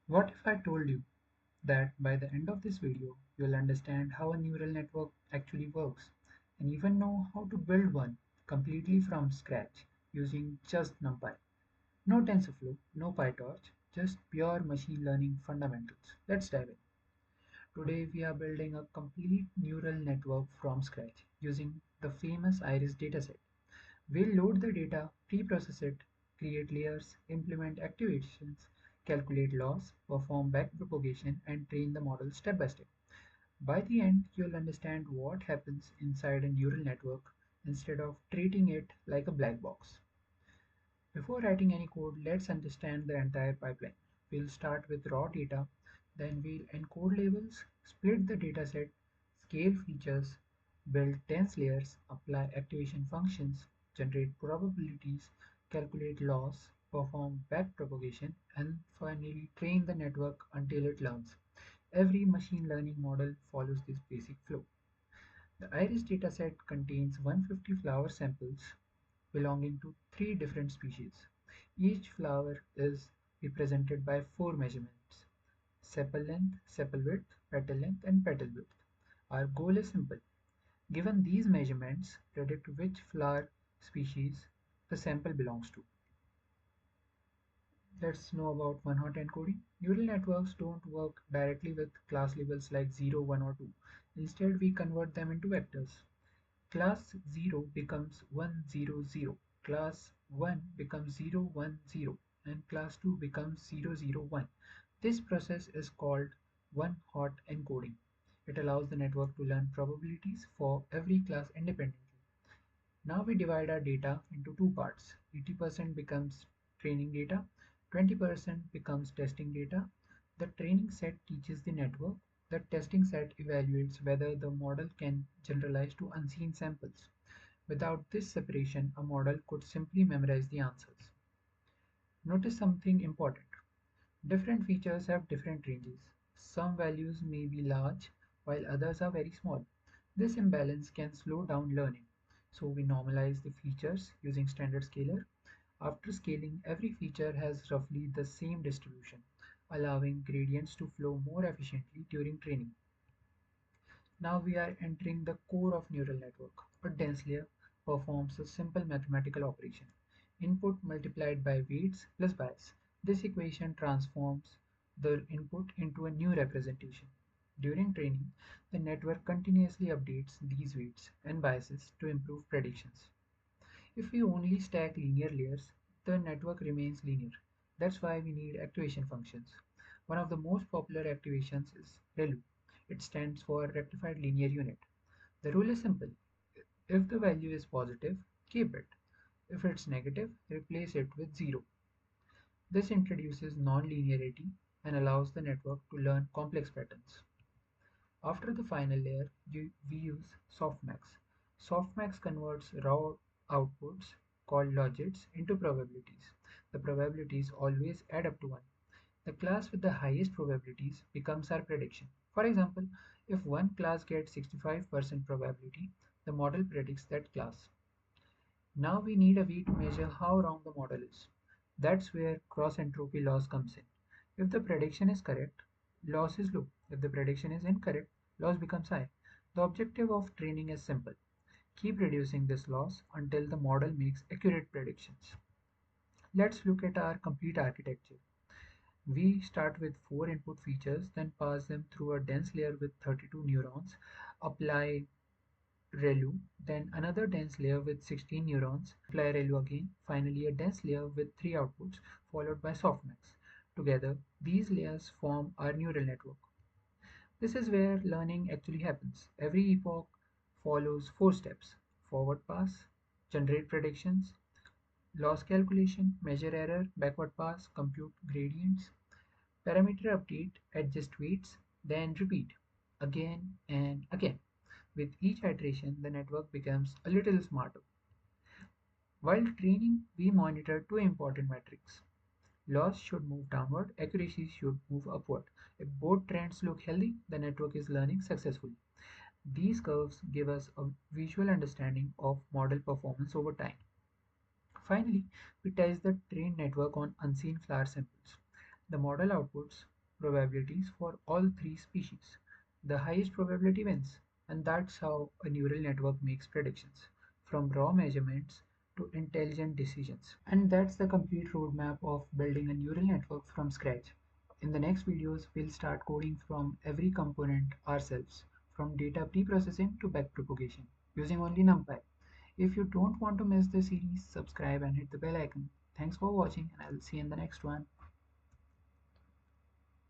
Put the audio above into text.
What if I told you that by the end of this video, you'll understand how a neural network actually works and even know how to build one completely from scratch using just NumPy? No TensorFlow, no PyTorch, just pure machine learning fundamentals. Let's dive in. Today we are building a complete neural network from scratch using the famous Iris dataset. We'll load the data, pre-process it, create layers, implement activations, calculate loss, perform backpropagation, and train the model step by step. By the end, you'll understand what happens inside a neural network instead of treating it like a black box. Before writing any code, let's understand the entire pipeline. We'll start with raw data, then we'll encode labels, split the dataset, scale features, build dense layers, apply activation functions, generate probabilities, calculate loss, perform backpropagation, and finally train the network until it learns. Every machine learning model follows this basic flow. The iris dataset contains 150 flower samples belonging to three different species. Each flower is represented by four measurements: sepal length, sepal width, petal length, and petal width. Our goal is simple. Given these measurements, predict which flower species the sample belongs to. Let's know about one-hot encoding. Neural networks don't work directly with class labels like 0, 1, or 2. Instead, we convert them into vectors. Class 0 becomes 1, 0, 0. Class 1 becomes 0, 1, 0. And class 2 becomes 0, 0, 1. This process is called one-hot encoding. It allows the network to learn probabilities for every class independently. Now we divide our data into two parts. 80% becomes training data, 20% becomes testing data. The training set teaches the network. The testing set evaluates whether the model can generalize to unseen samples. Without this separation, a model could simply memorize the answers. Notice something important. Different features have different ranges. Some values may be large while others are very small. This imbalance can slow down learning. So we normalize the features using standard scaler. After scaling, every feature has roughly the same distribution, allowing gradients to flow more efficiently during training. Now we are entering the core of neural network. A dense layer performs a simple mathematical operation. Input multiplied by weights plus bias. This equation transforms the input into a new representation. During training, the network continuously updates these weights and biases to improve predictions. If we only stack linear layers, the network remains linear. That's why we need activation functions. One of the most popular activations is ReLU. It stands for Rectified Linear Unit. The rule is simple. If the value is positive, keep it. If it's negative, replace it with 0. This introduces non-linearity and allows the network to learn complex patterns. After the final layer, we use Softmax. Softmax converts raw outputs called logits into probabilities. The probabilities always add up to 1. The class with the highest probabilities becomes our prediction. For example, if one class gets 65% probability, the model predicts that class. Now we need a way to measure how wrong the model is. That's where cross-entropy loss comes in. If the prediction is correct, loss is low. If the prediction is incorrect, loss becomes high. The objective of training is simple. Keep reducing this loss until the model makes accurate predictions. Let's look at our complete architecture. We start with 4 input features, then pass them through a dense layer with 32 neurons, apply ReLU, then another dense layer with 16 neurons, apply ReLU again, finally a dense layer with 3 outputs, followed by softmax. Together, these layers form our neural network. This is where learning actually happens. Every epoch follows 4 steps: forward pass, generate predictions, loss calculation, measure error, backward pass, compute gradients, parameter update, adjust weights, then repeat again and again. With each iteration, the network becomes a little smarter. While training, we monitor two important metrics. Loss should move downward, accuracy should move upward. If both trends look healthy, the network is learning successfully. These curves give us a visual understanding of model performance over time. Finally, we test the trained network on unseen flower samples. The model outputs probabilities for all three species. The highest probability wins, and that's how a neural network makes predictions, from raw measurements to intelligent decisions. And that's the complete roadmap of building a neural network from scratch. In the next videos, we'll start coding from every component ourselves, from data pre-processing to backpropagation, using only NumPy. If you don't want to miss the series, subscribe and hit the bell icon. Thanks for watching, and I'll see you in the next one.